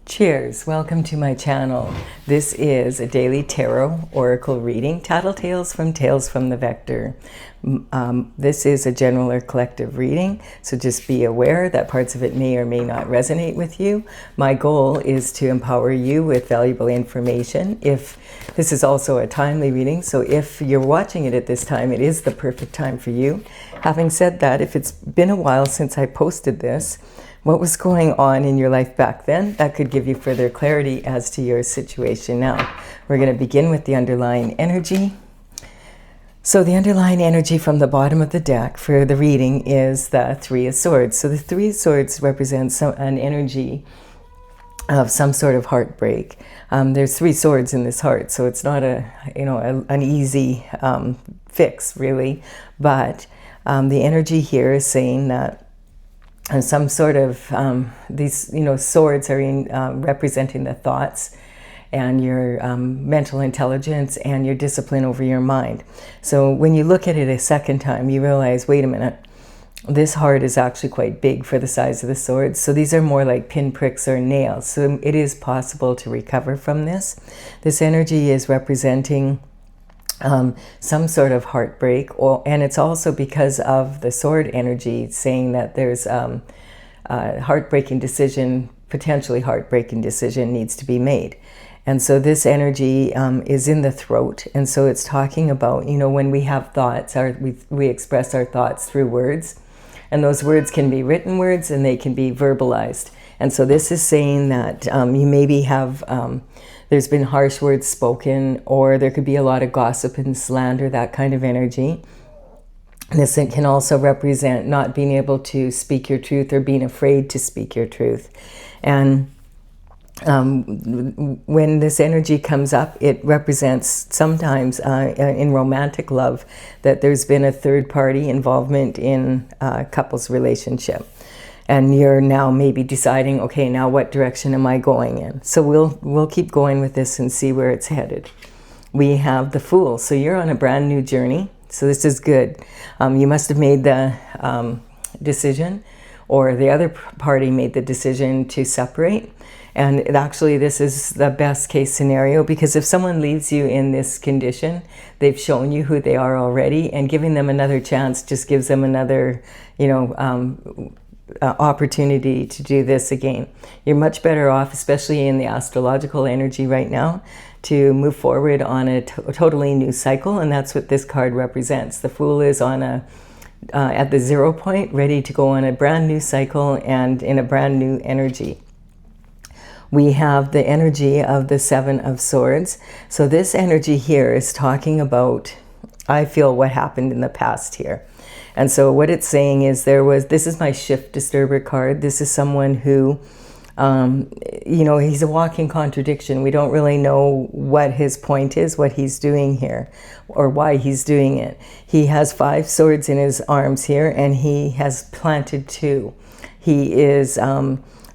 Cheers! Welcome to my channel. This is a daily tarot oracle reading, Tattle Tales from the Vector. This is a general or collective reading, so just be aware that parts of it may or may not resonate with you. My goal is to empower you with valuable information. If this is also a timely reading, so if you're watching it at this time, it is the perfect time for you. Having said that, if it's been a while since I posted this, what was going on in your life back then? That could give you further clarity as to your situation now. We're going to begin with the underlying energy. So the underlying energy from the bottom of the deck for the reading is the Three of Swords. So the Three of Swords represents an energy of some sort of heartbreak. There's three swords in this heart, so it's not an easy fix really. But the energy here is saying that and some sort of these swords are representing the thoughts and your mental intelligence and your discipline over your mind. So when you look at it a second time, you realize, wait a minute, this heart is actually quite big for the size of the swords. So these are more like pinpricks or nails. So it is possible to recover from this. This energy is representing some sort of heartbreak, and it's also because of the sword energy saying that there's a heartbreaking decision, potentially heartbreaking decision needs to be made. And so this energy is in the throat, and so it's talking about, when we have thoughts, we express our thoughts through words, and those words can be written words and they can be verbalized. And so this is saying that you maybe have there's been harsh words spoken, or there could be a lot of gossip and slander, that kind of energy. This can also represent not being able to speak your truth or being afraid to speak your truth. And when this energy comes up, it represents sometimes in romantic love that there's been a third party involvement in a couple's relationship. And you're now maybe deciding, okay, now what direction am I going in? So we'll keep going with this and see where it's headed. We have the Fool. So you're on a brand new journey. So this is good. You must have made the decision, or the other party made the decision to separate. And actually, this is the best case scenario, because if someone leaves you in this condition, they've shown you who they are already, and giving them another chance just gives them another, opportunity to do this again. You're much better off, especially in the astrological energy right now, to move forward on a totally new cycle, and that's what this card represents. The Fool is on at the 0 point, ready to go on a brand new cycle and in a brand new energy. We have the energy of the Seven of Swords. So this energy here is talking about, I feel, what happened in the past here. And so what it's saying is this is my shift disturber card. This is someone who, he's a walking contradiction. We don't really know what his point is, what he's doing here, or why he's doing it. He has 5 swords in his arms here, and he has planted 2. He is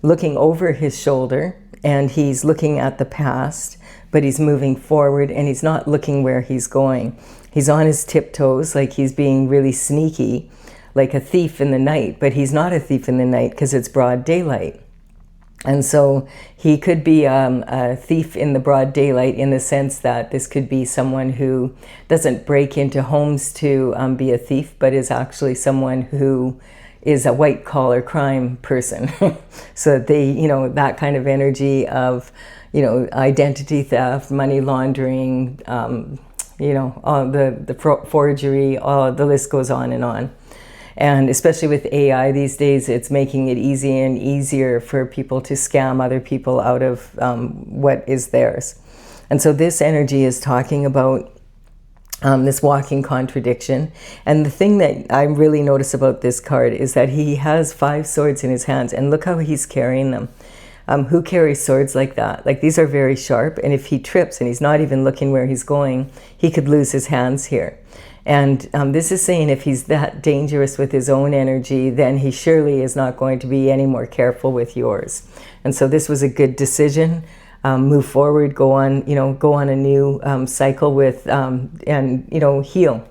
looking over his shoulder, and he's looking at the past, but he's moving forward, and he's not looking where he's going. He's on his tiptoes, like he's being really sneaky, like a thief in the night, but he's not a thief in the night because it's broad daylight. And so he could be a thief in the broad daylight, in the sense that this could be someone who doesn't break into homes to be a thief, but is actually someone who is a white collar crime person. So they, that kind of energy of, identity theft, money laundering, all the forgery, the list goes on and on. And especially with AI these days, it's making it easier and easier for people to scam other people out of what is theirs. And so this energy is talking about this walking contradiction. And the thing that I really notice about this card is that he has 5 swords in his hands, and look how he's carrying them. Who carries swords like that? Like, these are very sharp, and if he trips and he's not even looking where he's going, he could lose his hands here. And this is saying if he's that dangerous with his own energy, then he surely is not going to be any more careful with yours. And so this was a good decision. Move forward, go on a new cycle with, and heal.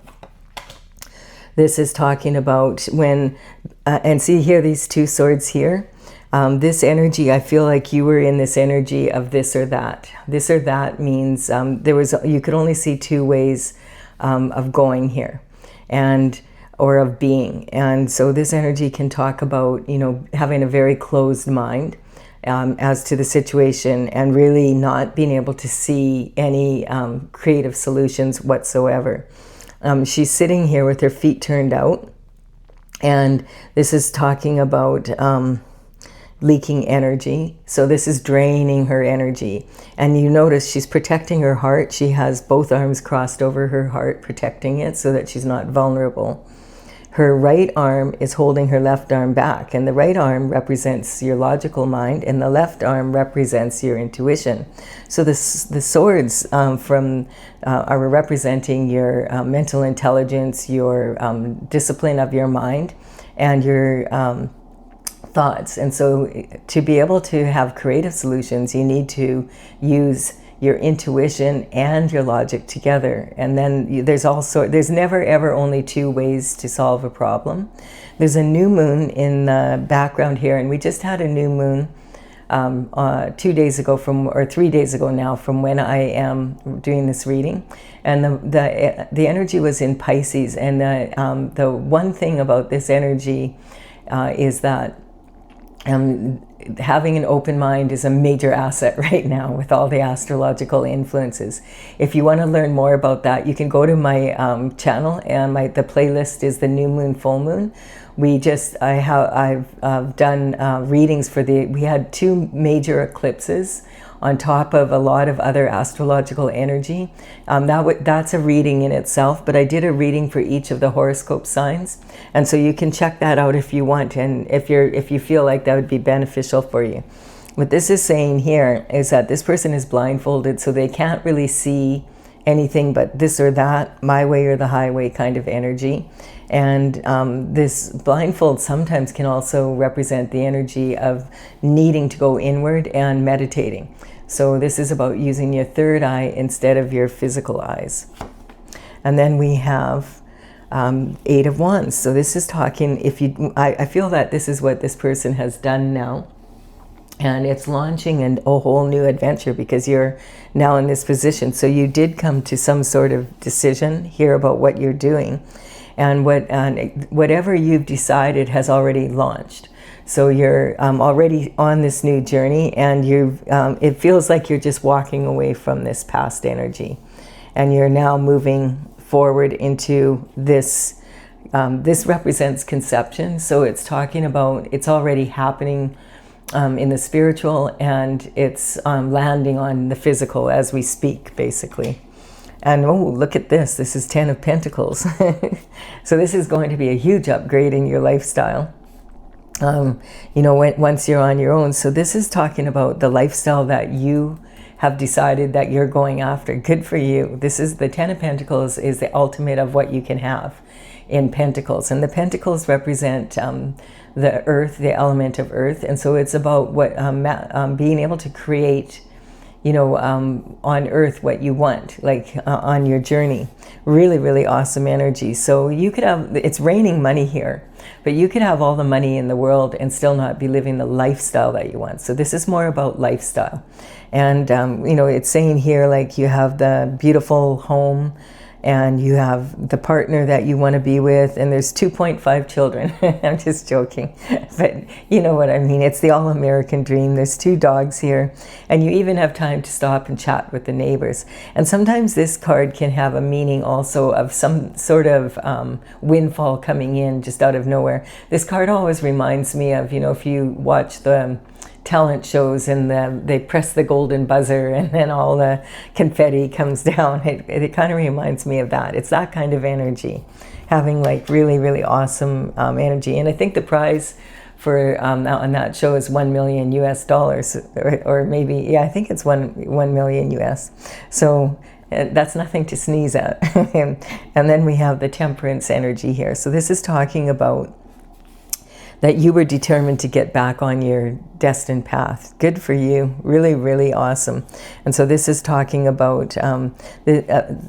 This is talking about when, and see here, these 2 swords here. This energy, I feel like you were in this energy of this or that. This or that means you could only see two ways of going here, or of being. And so this energy can talk about, having a very closed mind as to the situation, and really not being able to see any creative solutions whatsoever. She's sitting here with her feet turned out, and this is talking about leaking energy. So this is draining her energy. And you notice she's protecting her heart. She has both arms crossed over her heart, protecting it so that she's not vulnerable. Her right arm is holding her left arm back, and the right arm represents your logical mind, and the left arm represents your intuition. So the swords are representing your mental intelligence, your discipline of your mind, and your thoughts. And so to be able to have creative solutions, you need to use your intuition and your logic together. And then there's never ever only two ways to solve a problem. There's a new moon in the background here, and we just had a new moon 2 days ago or 3 days ago now from when I am doing this reading. And the energy was in Pisces. And the one thing about this energy is that having an open mind is a major asset right now with all the astrological influences. If you want to learn more about that, you can go to my channel, and the playlist is the new moon, full moon. I've done readings we had 2 major eclipses on top of a lot of other astrological energy. That's a reading in itself, but I did a reading for each of the horoscope signs. And so you can check that out if you want, and if you feel like that would be beneficial for you. What this is saying here is that this person is blindfolded, so they can't really see anything but this or that, my way or the highway kind of energy. And this blindfold sometimes can also represent the energy of needing to go inward and meditating. So this is about using your third eye instead of your physical eyes. And then we have 8 of Wands. So this is talking, I feel that this is what this person has done now. And it's launching a whole new adventure because you're now in this position. So you did come to some sort of decision here about what you're doing. And whatever you've decided has already launched. So you're already on this new journey, and it feels like you're just walking away from this past energy. And you're now moving forward into this. This represents conception. So it's talking about, it's already happening in the spiritual, and it's landing on the physical as we speak, basically. And oh, look at this. This is 10 of Pentacles. So this is going to be a huge upgrade in your lifestyle. Once you're on your own. So this is talking about the lifestyle that you have decided that you're going after. Good for you. This is the 10 of Pentacles is the ultimate of what you can have in Pentacles. And the Pentacles represent the earth, the element of earth. And so it's about being able to create, on earth what you want, like on your journey. Really, really awesome energy. So you could have, it's raining money here, but you could have all the money in the world and still not be living the lifestyle that you want. So this is more about lifestyle. And, it's saying here, like, you have the beautiful home, and you have the partner that you want to be with, and there's 2.5 children. I'm just joking, but you know what I mean. It's the all-American dream. There's 2 dogs here, and you even have time to stop and chat with the neighbors. And sometimes this card can have a meaning also of some sort of windfall coming in just out of nowhere. This card always reminds me of, if you watch the talent shows and they press the golden buzzer and then all the confetti comes down. It kind of reminds me of that. It's that kind of energy, having like really, really awesome energy. And I think the prize for on that show is $1 million US, or maybe, yeah, I think it's 1 million US. So that's nothing to sneeze at. And then we have the Temperance energy here. So this is talking about that you were determined to get back on your destined path. Good for you. Really, really awesome. And so this is talking about, a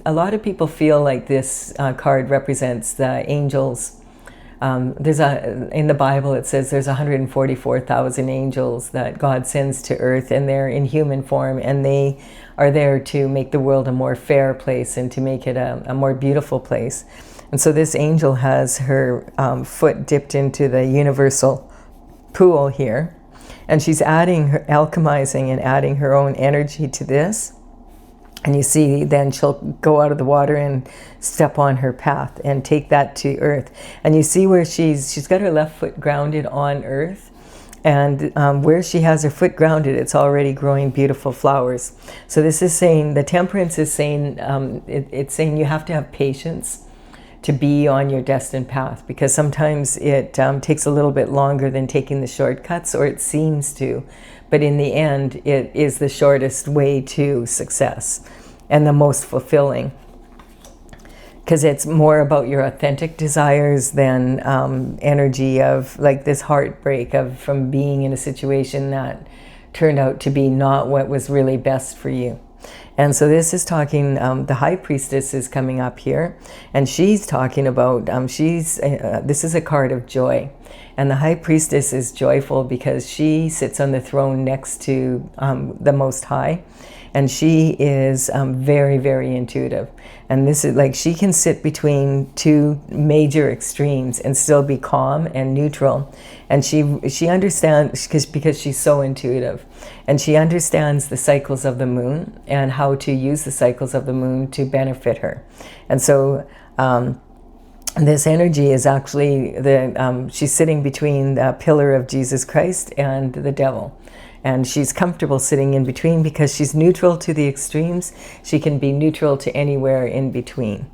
lot of people feel like this card represents the angels in the Bible it says there's 144,000 angels that God sends to earth, and they're in human form, and they are there to make the world a more fair place and to make it a more beautiful place. And so this angel has her foot dipped into the universal pool here, and she's alchemizing and adding her own energy to this. And you see, then she'll go out of the water and step on her path and take that to earth. And you see where she's got her left foot grounded on earth, and where she has her foot grounded, it's already growing beautiful flowers. So this is saying, the temperance is saying, it's saying you have to have patience to be on your destined path, because sometimes it takes a little bit longer than taking the shortcuts, or it seems to, but in the end it is the shortest way to success and the most fulfilling, because it's more about your authentic desires than energy of like this heartbreak from being in a situation that turned out to be not what was really best for you. And so this is talking, the high priestess is coming up here, and she's talking about, this is a card of joy. And the high priestess is joyful because she sits on the throne next to the Most High. And she is very, very intuitive. And this is like, she can sit between two major extremes and still be calm and neutral. And she understands, because she's so intuitive. And she understands the cycles of the moon and how to use the cycles of the moon to benefit her. And so this energy is actually, she's sitting between the pillar of Jesus Christ and the devil. And she's comfortable sitting in between because she's neutral to the extremes. She can be neutral to anywhere in between.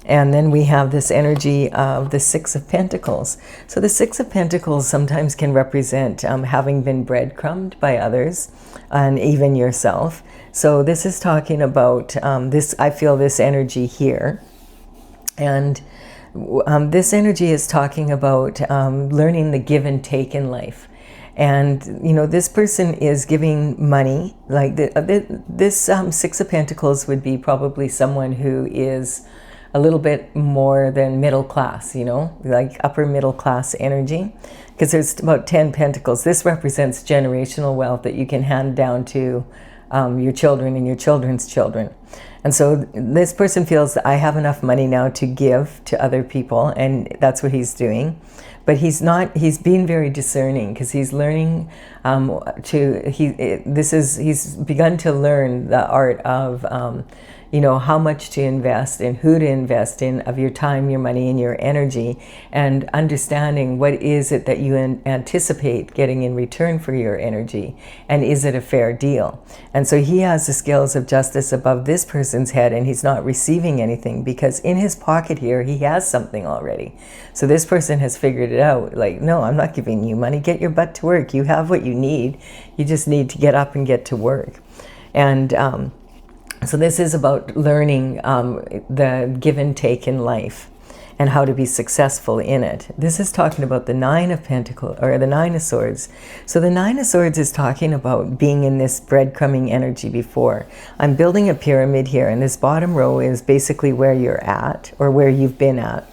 And then we have this energy of the Six of Pentacles. So the Six of Pentacles sometimes can represent having been breadcrumbed by others and even yourself. So this is talking about this, I feel this energy here. And this energy is talking about learning the give and take in life. And, you know, this person is giving money, like this Six of Pentacles would be probably someone who is a little bit more than middle class, you know, like upper middle class energy, because there's about 10 pentacles. This represents generational wealth that you can hand down to your children and your children's children. And so this person feels that I have enough money now to give to other people, and that's what he's doing. But he's being very discerning, because he's learning he's begun to learn the art of you know, how much to invest and who to invest in of your time, your money, and your energy, and understanding what is it that you anticipate getting in return for your energy, and is it a fair deal? And so he has the scales of justice above this person's head, and he's not receiving anything, because in his pocket here he has something already. So this person has figured it out, like, no, I'm not giving you money, get your butt to work, you have what you need, you just need to get up and get to work. And so this is about learning the give and take in life and how to be successful in it. This is talking about the Nine of Pentacles, or the Nine of Swords. So the Nine of Swords is talking about being in this breadcrumbing energy before. I'm building a pyramid here, and this bottom row is basically where you're at, or where you've been at,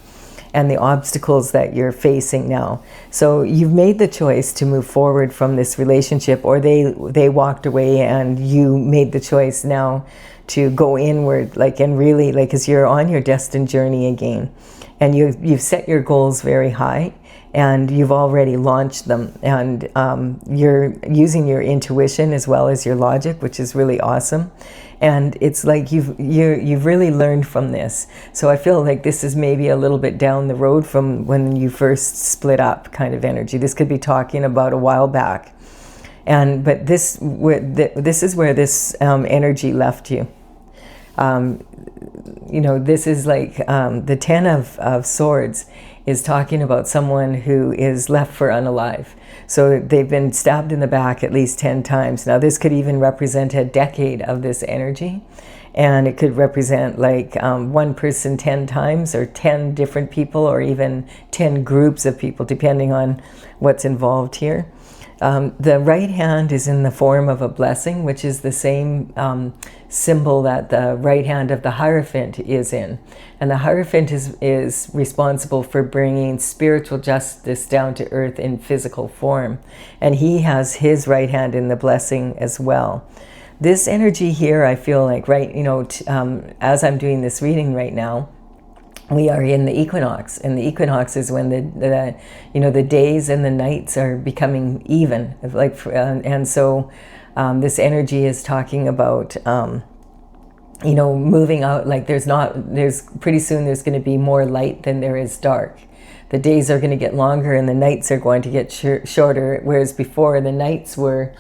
and the obstacles that you're facing now. So you've made the choice to move forward from this relationship, or they walked away and you made the choice now to go inward, like, and really, like, as you're on your destined journey again, and you've set your goals very high, and you've already launched them, and you're using your intuition as well as your logic, which is really awesome. And it's like you've really learned from this. So I feel like this is maybe a little bit down the road from when you first split up kind of energy. This could be talking about a while back. But this is where this energy left you. You know, this is like the Ten of Swords is talking about someone who is left for unalive. So they've been stabbed in the back at least 10 times. Now this could even represent a decade of this energy. And it could represent like one person 10 times, or 10 different people, or even 10 groups of people, depending on what's involved here. The right hand is in the form of a blessing, which is the same symbol that the right hand of the Hierophant is in. And the Hierophant is responsible for bringing spiritual justice down to earth in physical form. And he has his right hand in the blessing as well. This energy here, I feel like, right, as I'm doing this reading right now, we are in the equinox, and the equinox is when the days and the nights are becoming even. And so this energy is talking about moving out. Like pretty soon there's going to be more light than there is dark. The days are going to get longer and the nights are going to get shorter, whereas before the nights were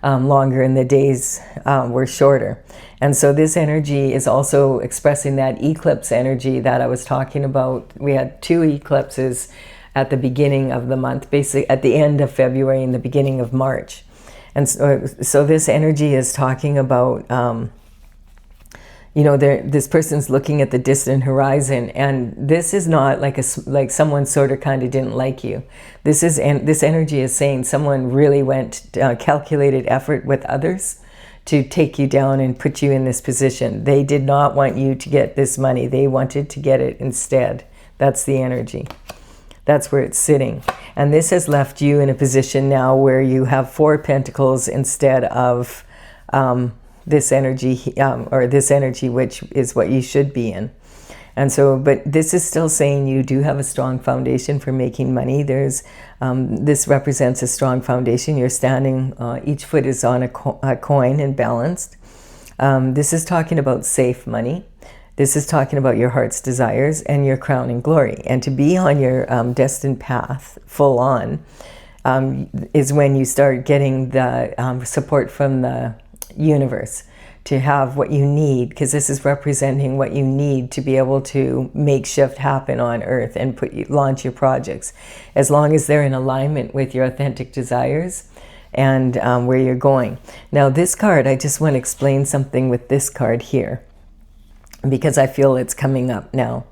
longer and the days were shorter. And so this energy is also expressing that eclipse energy that I was talking about. We had 2 eclipses at the beginning of the month, basically at the end of February and the beginning of March. And so this energy is talking about, this person's looking at the distant horizon, and this is not like someone sort of kind of didn't like you. This energy is saying someone really went calculated effort with others to take you down and put you in this position. They did not want you to get this money. They wanted to get it instead. That's the energy. That's where it's sitting. And this has left you in a position now where you have 4 pentacles instead of this energy, or this energy, which is what you should be in. And so, but this is still saying you do have a strong foundation for making money. This represents a strong foundation. You're standing, each foot is on a coin and balanced. This is talking about safe money. This is talking about your heart's desires and your crowning glory. And to be on your destined path full on is when you start getting the support from the universe to have what you need, because this is representing what you need to be able to make shift happen on earth and launch your projects, as long as they're in alignment with your authentic desires and where you're going. Now this card, I just want to explain something with this card here, because I feel it's coming up now,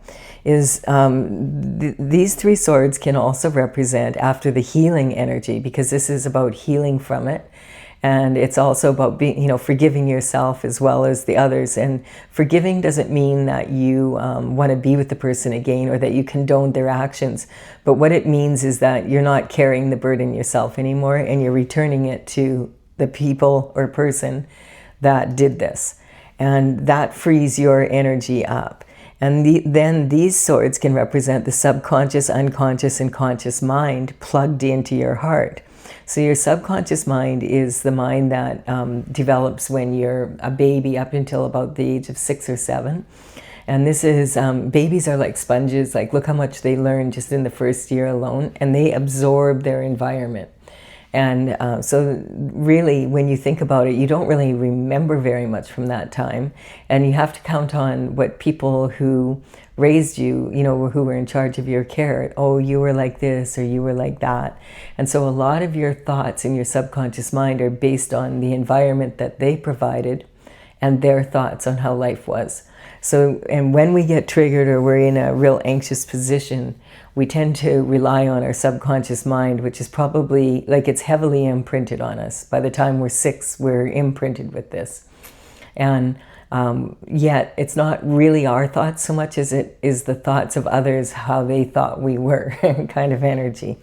is these 3 swords can also represent after the healing energy, because this is about healing from it. And it's also about forgiving yourself as well as the others. And forgiving doesn't mean that you want to be with the person again or that you condone their actions. But what it means is that you're not carrying the burden yourself anymore, and you're returning it to the people or person that did this. And that frees your energy up. And then these swords can represent the subconscious, unconscious, and conscious mind plugged into your heart. So your subconscious mind is the mind that develops when you're a baby up until about the age of 6 or 7. And this is, babies are like sponges. Like, look how much they learn just in the first year alone, and they absorb their environment. And so really, when you think about it, you don't really remember very much from that time. And you have to count on what people who raised you, who were in charge of your care. Oh, you were like this, or you were like that. And so a lot of your thoughts in your subconscious mind are based on the environment that they provided and their thoughts on how life was. So, and when we get triggered or we're in a real anxious position, we tend to rely on our subconscious mind, which is probably, like, it's heavily imprinted on us. By the time we're 6, we're imprinted with this. And yet it's not really our thoughts so much as it is the thoughts of others, how they thought we were, kind of energy.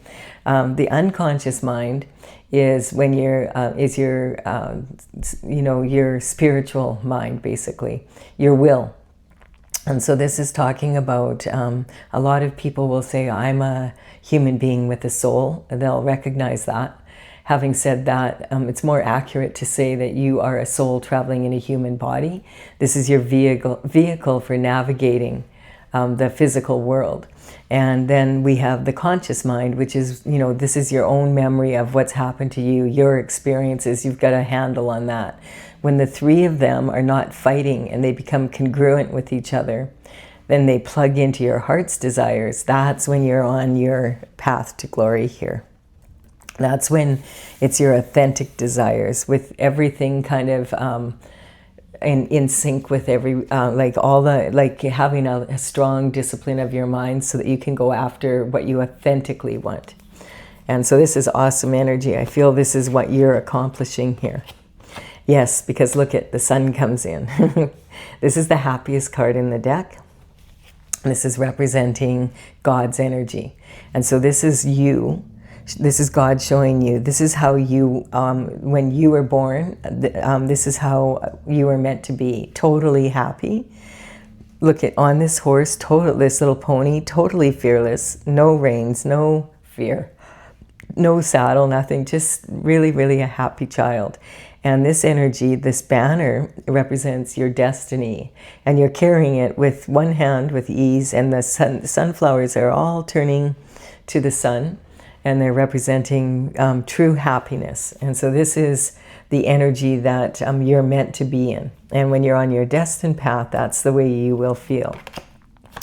The unconscious mind is when your spiritual mind, basically, your will. And so this is talking about, a lot of people will say, I'm a human being with a soul. And they'll recognize that. Having said that, it's more accurate to say that you are a soul traveling in a human body. This is your vehicle for navigating the physical world. And then we have the conscious mind, which is, this is your own memory of what's happened to you, your experiences. You've got a handle on that. When the 3 of them are not fighting and they become congruent with each other, then they plug into your heart's desires. That's when you're on your path to glory here. That's when it's your authentic desires, with everything kind of in sync with every, having a strong discipline of your mind so that you can go after what you authentically want. And so this is awesome energy. I feel this is what you're accomplishing here. Yes, because look at the sun comes in. This is the happiest card in the deck. This is representing God's energy. And so this is you. This is God showing you. This is how you, when you were born, this is how you were meant to be. Totally happy. Look at on this horse, this little pony, totally fearless. No reins, no fear, no saddle, nothing. Just really, really a happy child. And this energy, this banner, represents your destiny. And you're carrying it with one hand with ease. And the sunflowers are all turning to the sun. And they're representing true happiness. And so this is the energy that you're meant to be in. And when you're on your destined path, that's the way you will feel.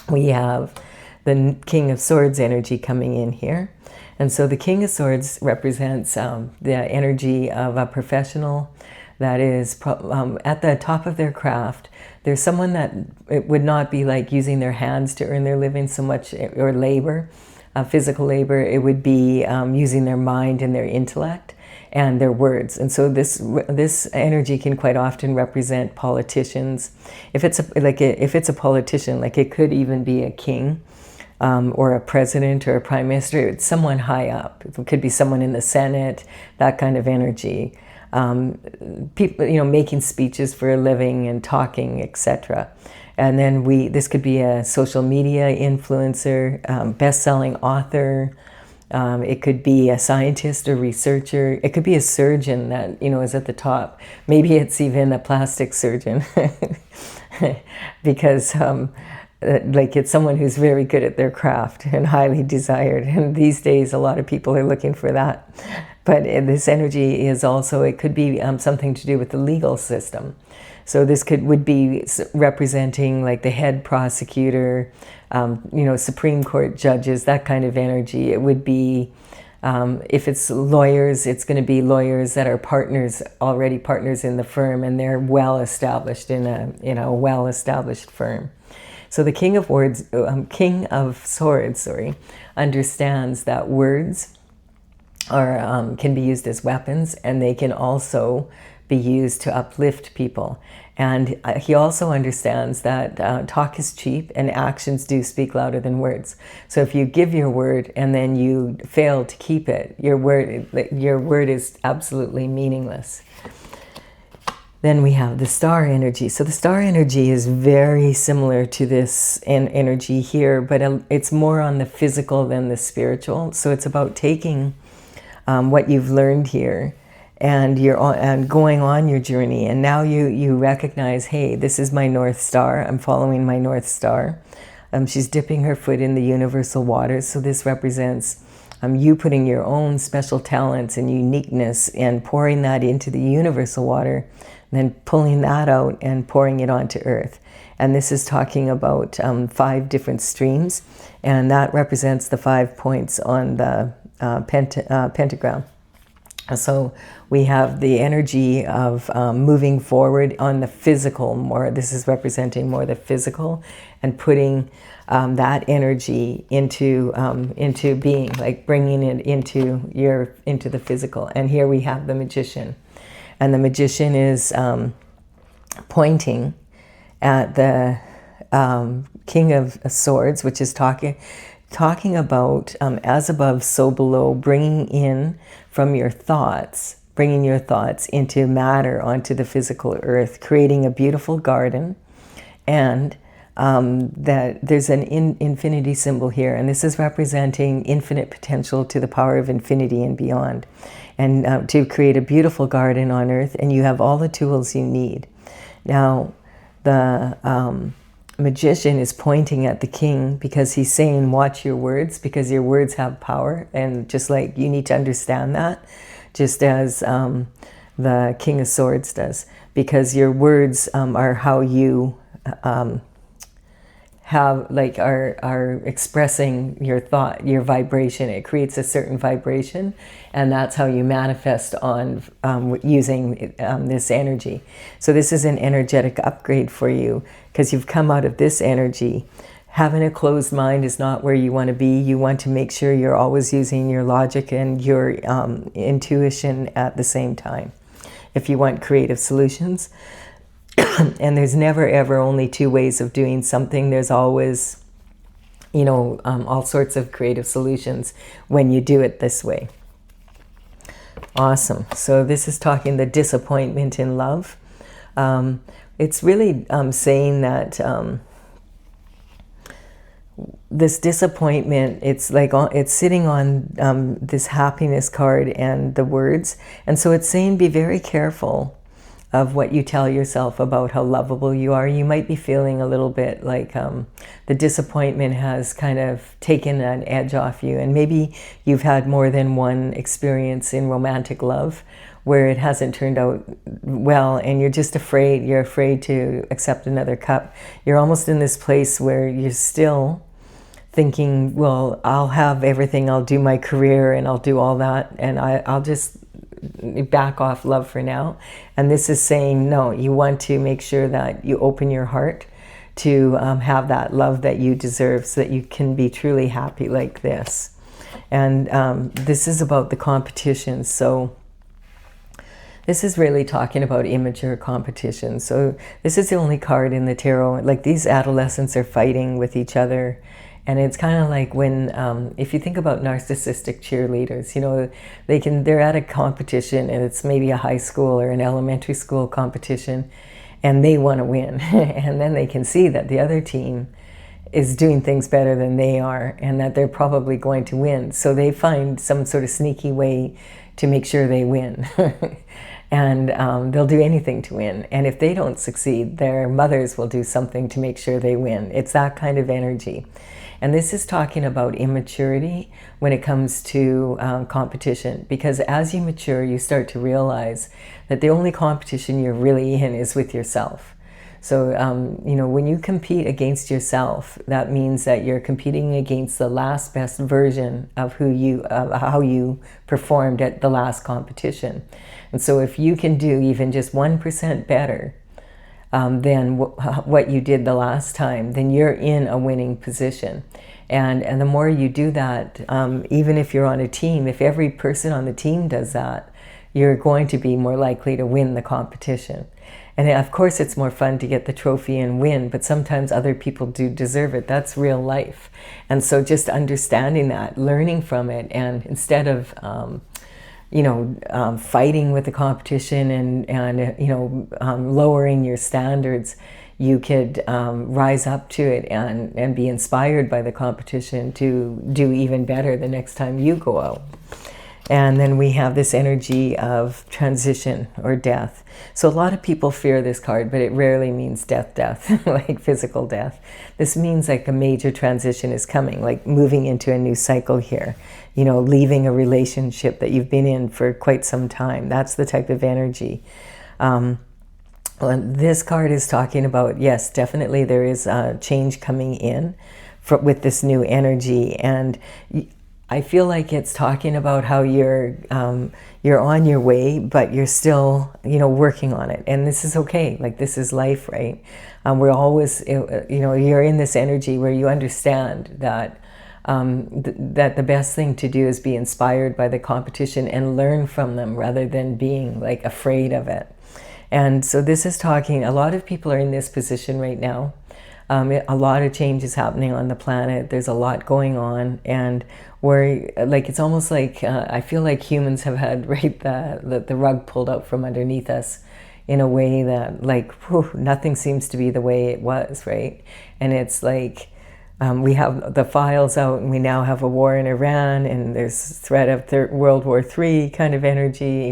We have the King of Swords energy coming in here. And so the King of Swords represents the energy of a professional that is at the top of their craft. There's someone that it would not be like using their hands to earn their living so much, or labor, physical labor. It would be using their mind and their intellect and their words. And so this energy can quite often represent politicians. If it's a politician, like it could even be a king. Or a president or a prime minister, it's someone high up. It could be someone in the Senate, that kind of energy. People, making speeches for a living and talking, etc. And then this could be a social media influencer, best-selling author. It could be a scientist or researcher. It could be a surgeon that, is at the top. Maybe it's even a plastic surgeon because it's someone who's very good at their craft and highly desired. And these days, a lot of people are looking for that. But this energy is also, it could be something to do with the legal system. So this would be representing like the head prosecutor, Supreme Court judges, that kind of energy. It would be, if it's lawyers, it's going to be lawyers that are already partners in the firm, and they're well established in a well-established firm. So the King of Swords, understands that words can be used as weapons, and they can also be used to uplift people. And he also understands that talk is cheap and actions do speak louder than words. So if you give your word and then you fail to keep it, your word is absolutely meaningless. Then we have the star energy. So the star energy is very similar to this energy here, but it's more on the physical than the spiritual. So it's about taking what you've learned here and going on your journey. And now you recognize, hey, this is my North Star. I'm following my North Star. She's dipping her foot in the universal waters. So this represents you putting your own special talents and uniqueness and pouring that into the universal water, and then pulling that out and pouring it onto earth. And this is talking about 5 different streams, and that represents the 5 points on the pentagram. So we have the energy of moving forward on the physical more. This is representing more the physical, and putting that energy into being, like bringing it into the physical. And here we have the magician. And the magician is pointing at the King of Swords, which is talking about as above, so below, bringing in from your thoughts, bringing your thoughts into matter, onto the physical earth, creating a beautiful garden. And that there's an infinity symbol here, and this is representing infinite potential to the power of infinity and beyond. And to create a beautiful garden on earth, and you have all the tools you need. Now, the magician is pointing at the king because he's saying, watch your words, because your words have power. And just like you need to understand that, just as the King of Swords does, because your words are how you are expressing your thought, your vibration. It creates a certain vibration, and that's how you manifest on using this energy. So this is an energetic upgrade for you, because you've come out of this energy. Having a closed mind is not where you want to be. You want to make sure you're always using your logic and your intuition at the same time. if you want creative solutions. And there's never ever only two ways of doing something. There's always, you know, all sorts of creative solutions when you do it this way. Awesome. So this is talking the disappointment in love. It's really saying that this disappointment, it's like it's sitting on this happiness card and the words. And so it's saying be very careful of what you tell yourself about how lovable you are. You might be feeling a little bit like the disappointment has kind of taken an edge off you. And maybe you've had more than one experience in romantic love where it hasn't turned out well, and you're just afraid. You're afraid to accept another cup. You're almost in this place where you're still thinking, well, I'll have everything. I'll do my career and I'll do all that. And I'll just back off love for now. And this is saying, no, you want to make sure that you open your heart to have that love that you deserve so that you can be truly happy like this. And this is about the competition. So this is really talking about immature competition. So this is the only card in the tarot. Like, these adolescents are fighting with each other. And it's kind of like when, if you think about narcissistic cheerleaders, you know, they're at a competition, and it's maybe a high school or an elementary school competition, and they want to win. And then they can see that the other team is doing things better than they are, and that they're probably going to win. So they find some sort of sneaky way to make sure they win. And they'll do anything to win. And if they don't succeed, their mothers will do something to make sure they win. It's that kind of energy. And this is talking about immaturity when it comes to competition. Because as you mature, you start to realize that the only competition you're really in is with yourself. So, you know, when you compete against yourself, that means that you're competing against the last best version of how you performed at the last competition. And so if you can do even just 1% better than what you did the last time, then you're in a winning position. And the more you do that, even if you're on a team, if every person on the team does that, you're going to be more likely to win the competition. And of course, it's more fun to get the trophy and win, but sometimes other people do deserve it. That's real life. And so just understanding that, learning from it, and instead of, you know, fighting with the competition and you know, lowering your standards, you could rise up to it and be inspired by the competition to do even better the next time you go out. And then we have this energy of transition or death. So a lot of people fear this card, but it rarely means death, like physical death. This means like a major transition is coming, like moving into a new cycle here. You know, leaving a relationship that you've been in for quite some time. That's the type of energy. This card is talking about, yes, definitely there is a change coming in with this new energy. And I feel like it's talking about how you're on your way, but you're still, you know, working on it. And this is okay. Like, this is life, right? We're always, you know, you're in this energy where you understand that that the best thing to do is be inspired by the competition and learn from them rather than being like afraid of it. And so this is talking, a lot of people are in this position right now. A lot of change is happening on the planet. There's a lot going on, and we're like, it's almost like I feel like humans have had the rug pulled out from underneath us in a way that, like, whew, nothing seems to be the way it was, right? And it's like we have the files out, and we now have a war in Iran, and there's threat of World War III kind of energy.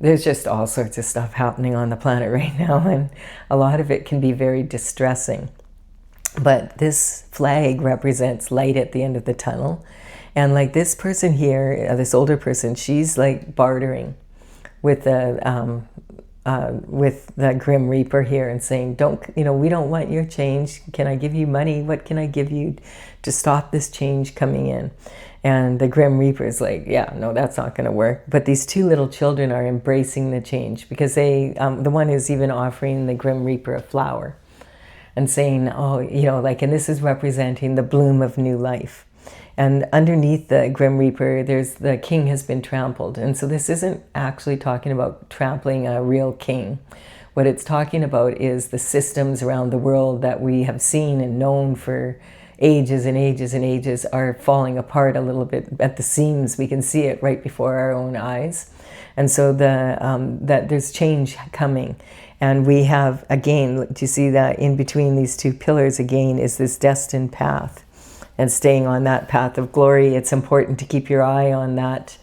There's just all sorts of stuff happening on the planet right now, and a lot of it can be very distressing. But this flag represents light at the end of the tunnel. And like this person here, this older person, she's like bartering with the Grim Reaper here and saying, we don't want your change. Can I give you money? What can I give you to stop this change coming in? And the Grim Reaper is like, yeah, no, that's not going to work. But these two little children are embracing the change, because the one is even offering the Grim Reaper a flower and saying, oh, you know, like, and this is representing the bloom of new life. And underneath the Grim Reaper, there's the king has been trampled. And so this isn't actually talking about trampling a real king. What it's talking about is the systems around the world that we have seen and known for ages and ages and ages are falling apart a little bit at the seams. We can see it right before our own eyes. And so that there's change coming. And we have, again, do you see that in between these two pillars again is this destined path. And staying on that path of glory, it's important to keep your eye on that,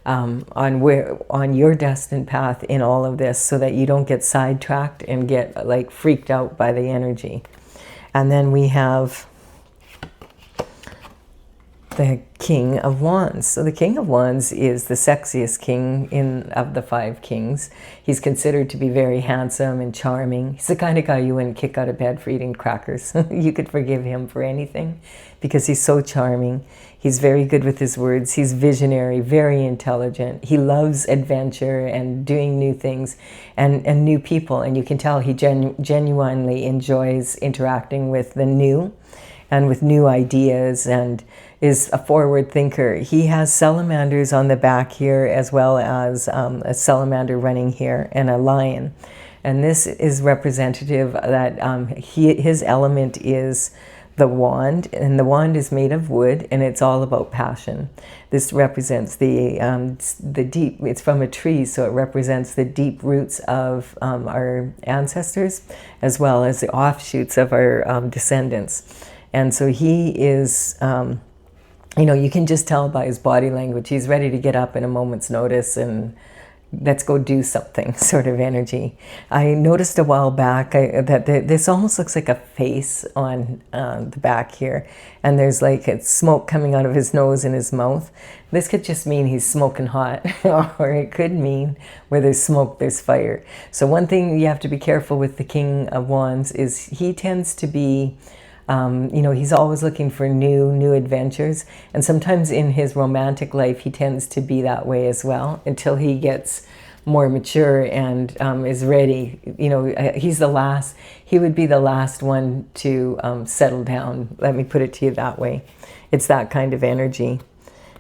on your destined path in all of this, so that you don't get sidetracked and get like freaked out by the energy. And then we have the King of Wands. So the King of Wands is the sexiest king of the 5 kings. He's considered to be very handsome and charming. He's the kind of guy you wouldn't kick out of bed for eating crackers. You could forgive him for anything because he's so charming. He's very good with his words. He's visionary, very intelligent. He loves adventure and doing new things and new people. And you can tell he genuinely enjoys interacting with the new and with new ideas, and is a forward thinker. He has salamanders on the back here, as well as a salamander running here and a lion. And this is representative that his element is the wand, and the wand is made of wood, and it's all about passion. This represents the deep, it's from a tree, so it represents the deep roots of our ancestors, as well as the offshoots of our descendants. And so he is, you know, you can just tell by his body language, he's ready to get up in a moment's notice and let's go do something sort of energy. I noticed a while back that this almost looks like a face on the back here. And there's like smoke coming out of his nose and his mouth. This could just mean he's smoking hot, or it could mean where there's smoke, there's fire. So one thing you have to be careful with the King of Wands is he tends to be, you know, he's always looking for new adventures, and sometimes in his romantic life he tends to be that way as well until he gets more mature and is ready. You know, he would be the last one to settle down. Let me put it to you that way. It's that kind of energy.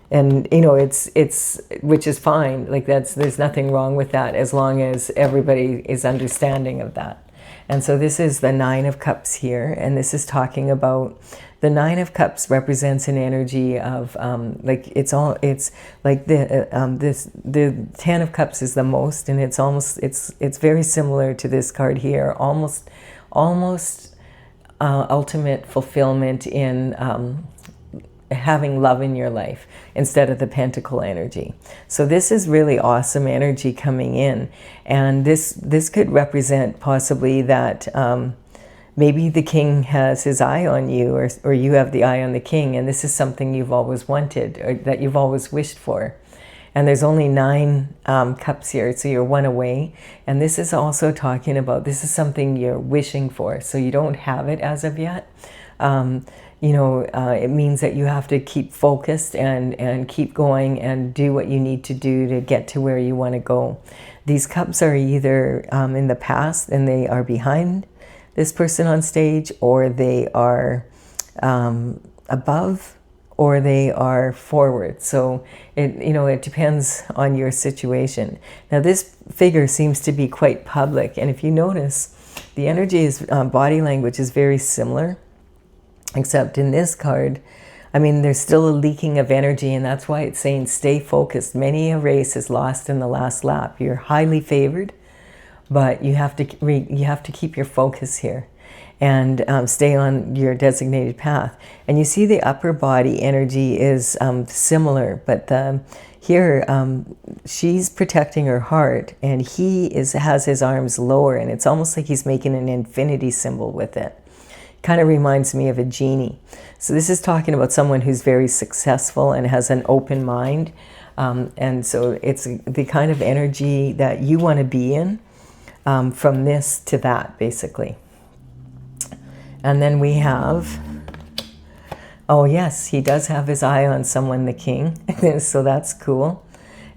And you know, it's which is fine. Like there's nothing wrong with that as long as everybody is understanding of that. And so this is the 9 of Cups here, and this is talking about the 9 of Cups represents an energy of like it's like the 10 of Cups is the most, and it's very similar to this card here, almost ultimate fulfillment in having love in your life instead of the pentacle energy. So this is really awesome energy coming in, and this could represent possibly that maybe the king has his eye on you, or you have the eye on the king, and this is something you've always wanted or that you've always wished for. And there's only 9 cups here, so you're 1 away. And this is also talking about, this is something you're wishing for, so you don't have it as of yet. You know, it means that you have to keep focused and keep going and do what you need to do to get to where you want to go. These cups are either in the past and they are behind this person on stage, or they are above, or they are forward. So it depends on your situation. Now this figure seems to be quite public, and if you notice, the energy is body language is very similar. Except in this card, I mean, there's still a leaking of energy, and that's why it's saying stay focused. Many a race is lost in the last lap. You're highly favored, but you have to keep your focus here and stay on your designated path. And you see the upper body energy is similar, but here she's protecting her heart, and he has his arms lower, and it's almost like he's making an infinity symbol with it. Kind of reminds me of a genie. So this is talking about someone who's very successful and has an open mind. And so it's the kind of energy that you want to be in, from this to that, basically. And then we have, oh yes, he does have his eye on someone, the king. So that's cool.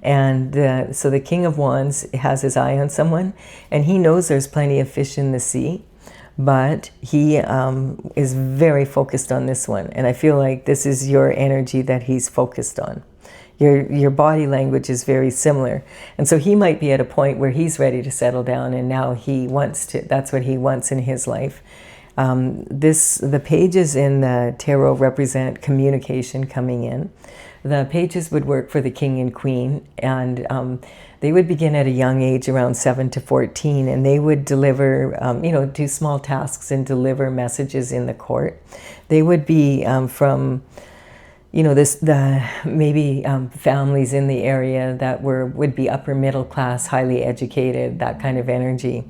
And so the King of Wands has his eye on someone, and he knows there's plenty of fish in the sea. but he is very focused on this one. And I feel like this is your energy that he's focused on. Your body language is very similar. And so he might be at a point where he's ready to settle down, and now he wants to, that's what he wants in his life. The pages in the tarot represent communication coming in. The pages would work for the king and queen, and they would begin at a young age, around 7 to 14, and they would deliver, do small tasks and deliver messages in the court. They would be from, maybe families in the area that would be upper middle class, highly educated, that kind of energy.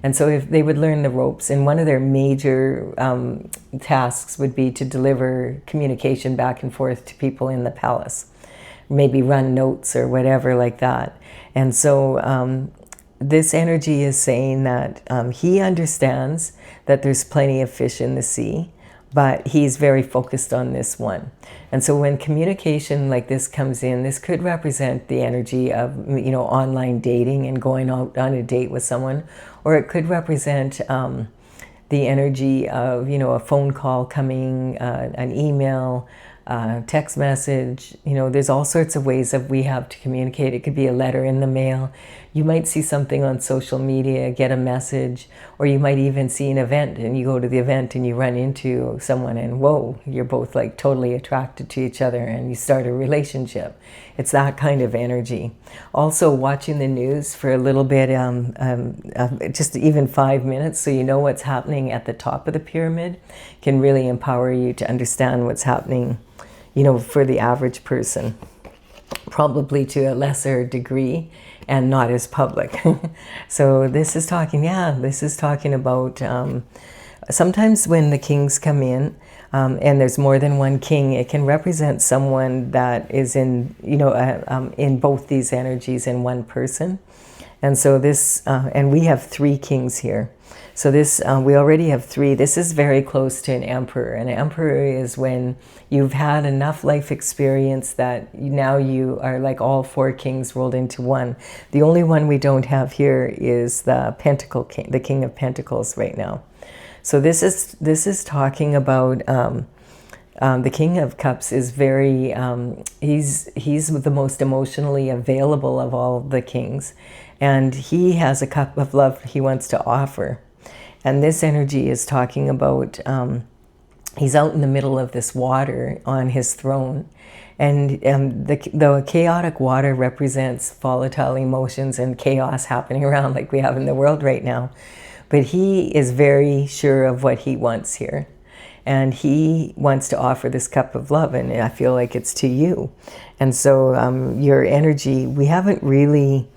And so if they would learn the ropes, and one of their major tasks would be to deliver communication back and forth to people in the palace, maybe run notes or whatever like that. And so this energy is saying that he understands that there's plenty of fish in the sea, but he's very focused on this one. And so when communication like this comes in, this could represent the energy of, online dating and going out on a date with someone, or it could represent the energy of, a phone call coming, an email, text message. There's all sorts of ways that we have to communicate. It could be a letter in the mail. You might see something on social media, get a message, or you might even see an event, and you go to the event and you run into someone, and whoa, you're both like totally attracted to each other and you start a relationship. It's that kind of energy. Also, watching the news for a little bit, just even 5 minutes, so you know what's happening at the top of the pyramid, can really empower you to understand what's happening, for the average person, probably to a lesser degree and not as public. So this is talking about sometimes when the kings come in, and there's more than one king, it can represent someone that is in both these energies in one person. And so this, and we have 3 kings here. So this, we already have 3. This is very close to an emperor. An emperor is when you've had enough life experience that now you are like all 4 kings rolled into one. The only one we don't have here is the Pentacle King, the King of Pentacles right now. So this is talking about the King of Cups is very, he's the most emotionally available of all the kings, and he has a cup of love he wants to offer. And this energy is talking about, he's out in the middle of this water on his throne, and the chaotic water represents volatile emotions and chaos happening around like we have in the world right now. But he is very sure of what he wants here. And he wants to offer this cup of love, and I feel like it's to you. And so your energy, we haven't really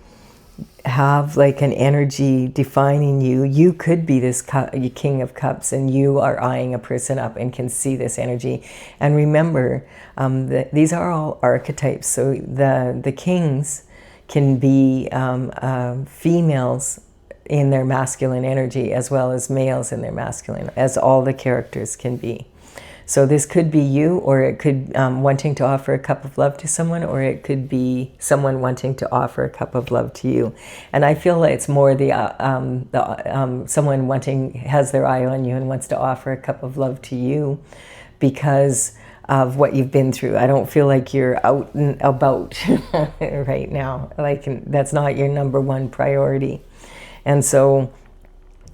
have like an energy defining you. You could be this King of Cups, and you are eyeing a person up and can see this energy. And remember, that these are all archetypes. So the kings can be females in their masculine energy, as well as males in their masculine, as all the characters can be. So this could be you, or it could wanting to offer a cup of love to someone, or it could be someone wanting to offer a cup of love to you. And I feel like it's more someone has their eye on you and wants to offer a cup of love to you because of what you've been through. I don't feel like you're out and about right now. Like that's not your number 1 priority. And so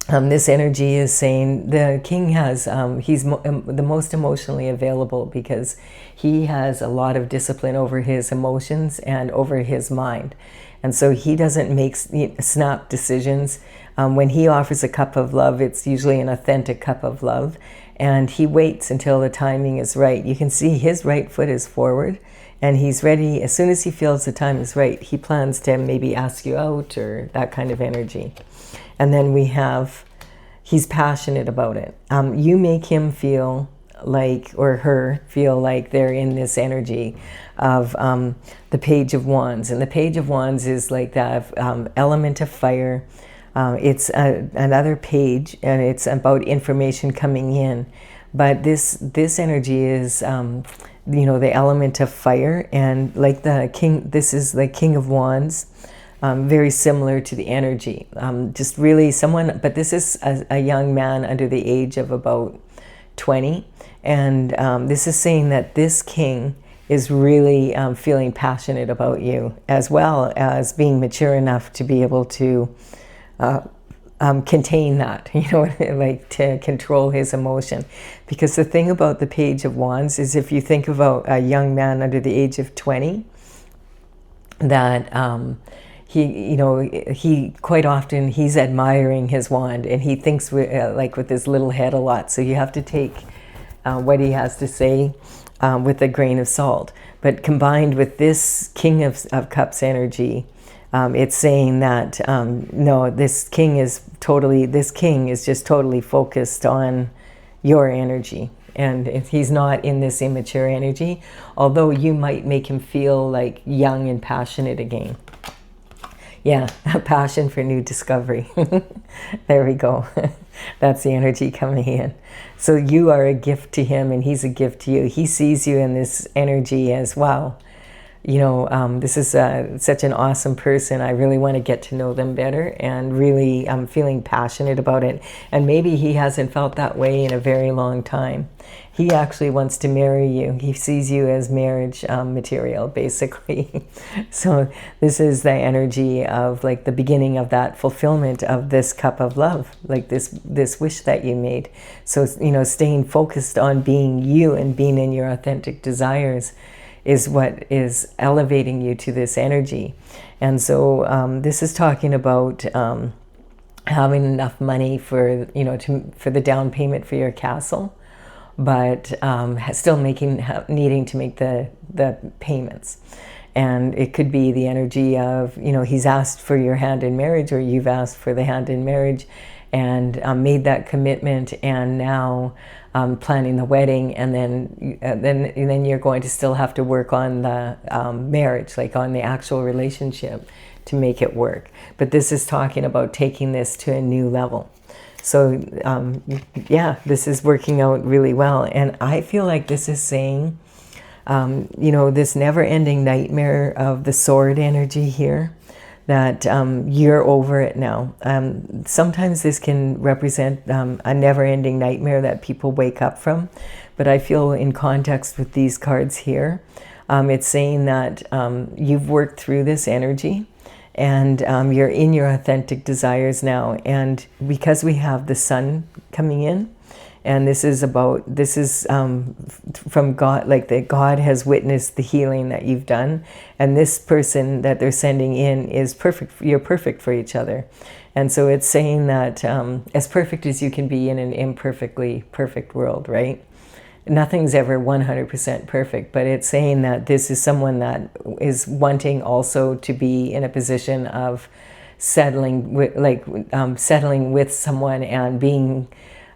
this energy is saying the king has, he's the most emotionally available because he has a lot of discipline over his emotions and over his mind. And so he doesn't make snap decisions. When he offers a cup of love, it's usually an authentic cup of love. And he waits until the timing is right. You can see his right foot is forward, and he's ready. As soon as he feels the time is right, he plans to maybe ask you out or that kind of energy. And then we have, he's passionate about it. You make him feel like, or her feel like they're in this energy of the Page of Wands. And the Page of Wands is like that element of fire. It's another page, and it's about information coming in. But this energy is, the element of fire, and like the king. This is the King of Wands. very similar to the energy. Just really someone, but this is a young man under the age of about 20. And this is saying that this king is really feeling passionate about you, as well as being mature enough to be able to contain that, you know, like to control his emotion. Because the thing about the Page of Wands is, if you think about a young man under the age of 20, that he, you know, he quite often, he's admiring his wand, and he thinks like with his little head a lot. So you have to take what he has to say with a grain of salt. But combined with this King of Cups energy, it's saying that no, this king is just totally focused on your energy, and if he's not in this immature energy, although you might make him feel like young and passionate again. Yeah, a passion for new discovery. There we go. That's the energy coming in. So you are a gift to him, and he's a gift to you. He sees you in this energy as, wow, you know, this is such an awesome person. I really want to get to know them better, and really I'm feeling passionate about it. And maybe he hasn't felt that way in a very long time. He actually wants to marry you. He sees you as marriage material, basically. So this is the energy of like the beginning of that fulfillment of this cup of love, like this wish that you made. So, you know, staying focused on being you and being in your authentic desires is what is elevating you to this energy. And so this is talking about having enough money for, you know, for the down payment for your castle, but still needing to make the payments. And it could be the energy of, you know, he's asked for your hand in marriage, or you've asked for the hand in marriage, and made that commitment, and now planning the wedding, and then you're going to still have to work on the marriage, like on the actual relationship, to make it work. But this is talking about taking this to a new level. So yeah, this is working out really well. And I feel like this is saying, you know, this never-ending nightmare of the sword energy here, that you're over it now. Sometimes this can represent a never-ending nightmare that people wake up from. But I feel in context with these cards here, it's saying that you've worked through this energy, and you're in your authentic desires now. And because we have the sun coming in, and this is from God, like that God has witnessed the healing that you've done. And this person that they're sending in is perfect. You're perfect for each other. And so it's saying that as perfect as you can be in an imperfectly perfect world, right? Nothing's ever 100% perfect, but it's saying that this is someone that is wanting also to be in a position of settling with someone, and being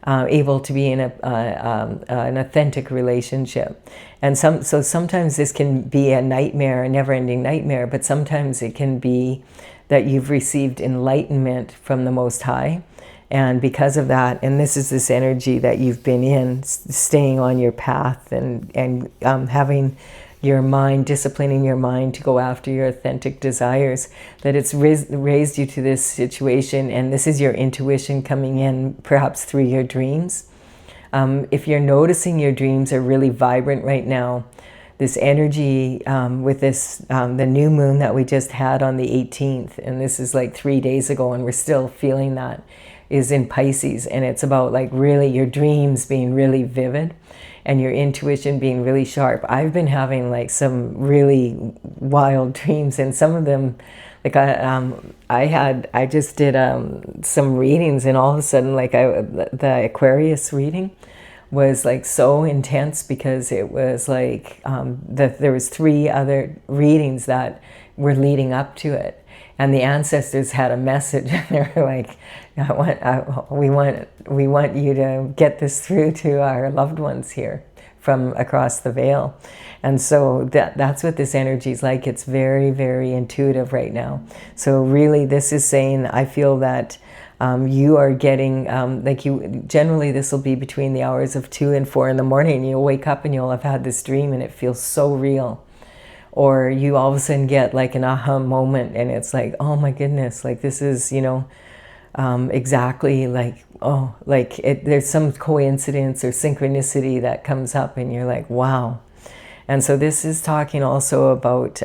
able to be in an authentic relationship. And so sometimes this can be a nightmare, a never-ending nightmare, but sometimes it can be that you've received enlightenment from the Most High. And because of that, and this is this energy that you've been in, staying on your path, and having your mind, disciplining your mind to go after your authentic desires, that it's raised you to this situation. And this is your intuition coming in, perhaps through your dreams. If you're noticing your dreams are really vibrant right now, this energy with this, the new moon that we just had on the 18th, and this is like 3 days ago, and we're still feeling that, is in Pisces. And it's about like really your dreams being really vivid, and your intuition being really sharp. I've been having like some really wild dreams, and some of them, like I just did some readings, and all of a sudden, like the Aquarius reading was like so intense, because it was like there was 3 other readings that were leading up to it. And the ancestors had a message, and they were like, we want you to get this through to our loved ones here from across the veil. And so that's what this energy is like. It's very, very intuitive right now. So really, this is saying, I feel that you are getting, generally this will be between the hours of 2 and 4 in the morning. You'll wake up and you'll have had this dream, and it feels so real. or you all of a sudden get like an aha moment, and it's like, oh my goodness, like this is, you know, exactly like, oh, like there's some coincidence or synchronicity that comes up, and you're like, wow. And so this is talking also about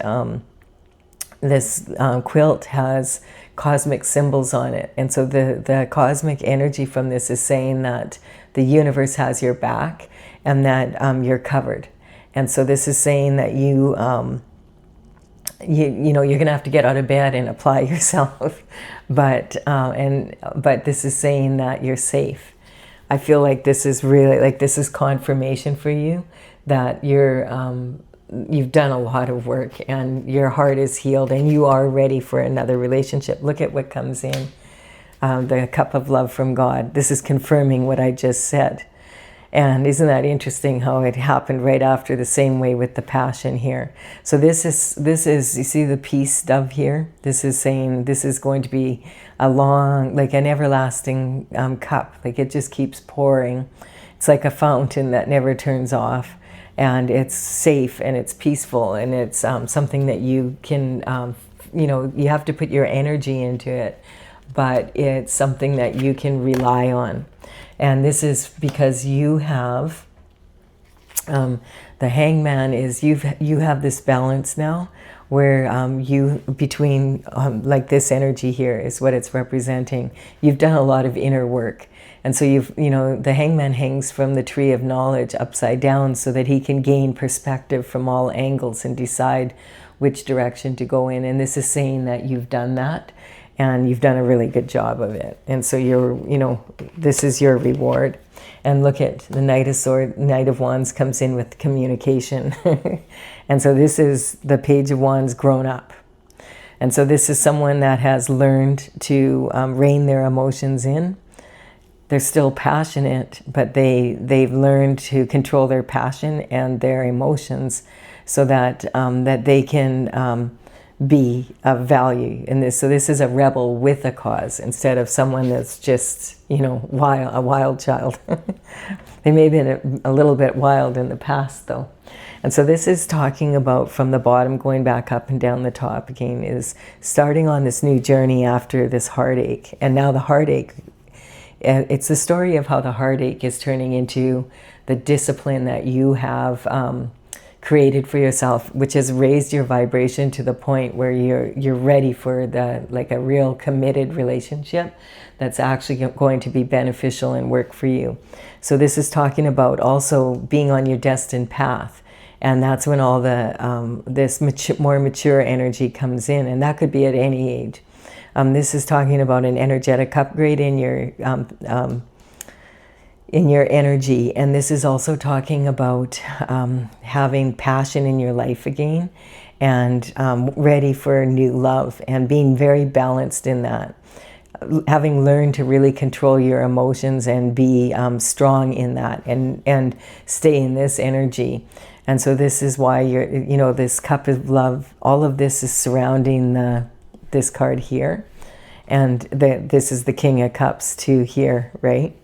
this quilt has cosmic symbols on it. And so the cosmic energy from this is saying that the universe has your back, and that you're covered. And so this is saying that you know, you're going to have to get out of bed and apply yourself. But this is saying that you're safe. I feel like this is really, like, this is confirmation for you that you've done a lot of work, and your heart is healed, and you are ready for another relationship. Look at what comes in, the cup of love from God. This is confirming what I just said. And isn't that interesting how it happened right after, the same way with the passion here. So this is, you see the peace dove here? This is saying this is going to be a long, like an everlasting cup. Like it just keeps pouring. It's like a fountain that never turns off. And it's safe, and it's peaceful, and it's something that you can, you know, you have to put your energy into it, but it's something that you can rely on. And this is because you have, the hangman is, you have this balance now, where you, between, like this energy here is what it's representing. You've done a lot of inner work. And so you know, the hangman hangs from the tree of knowledge upside down so that he can gain perspective from all angles and decide which direction to go in. And this is saying that you've done that, and you've done a really good job of it. And so you're, you know, this is your reward. And look at the Knight of Wands comes in with communication. And so this is the Page of Wands grown up. And so this is someone that has learned to rein their emotions in. They're still passionate, but they've learned to control their passion and their emotions, so that that they can be of value in this. So this is a rebel with a cause, instead of someone that's just, you know, a wild child. They may have been a little bit wild in the past, though. And so this is talking about, from the bottom going back up and down the top again, is starting on this new journey after this heartache. And now the heartache, it's the story of how the heartache is turning into the discipline that you have created for yourself, which has raised your vibration to the point where you're ready for like a real committed relationship that's actually going to be beneficial and work for you. So this is talking about also being on your destined path. And that's when all the this more mature energy comes in, and that could be at any age. This is talking about an energetic upgrade in your energy, and this is also talking about having passion in your life again, and ready for new love, and being very balanced in that. Having learned to really control your emotions and be strong in that, and stay in this energy. And so this is why you're, you know, this cup of love, all of this is surrounding this card here. And this is the King of Cups too here, right?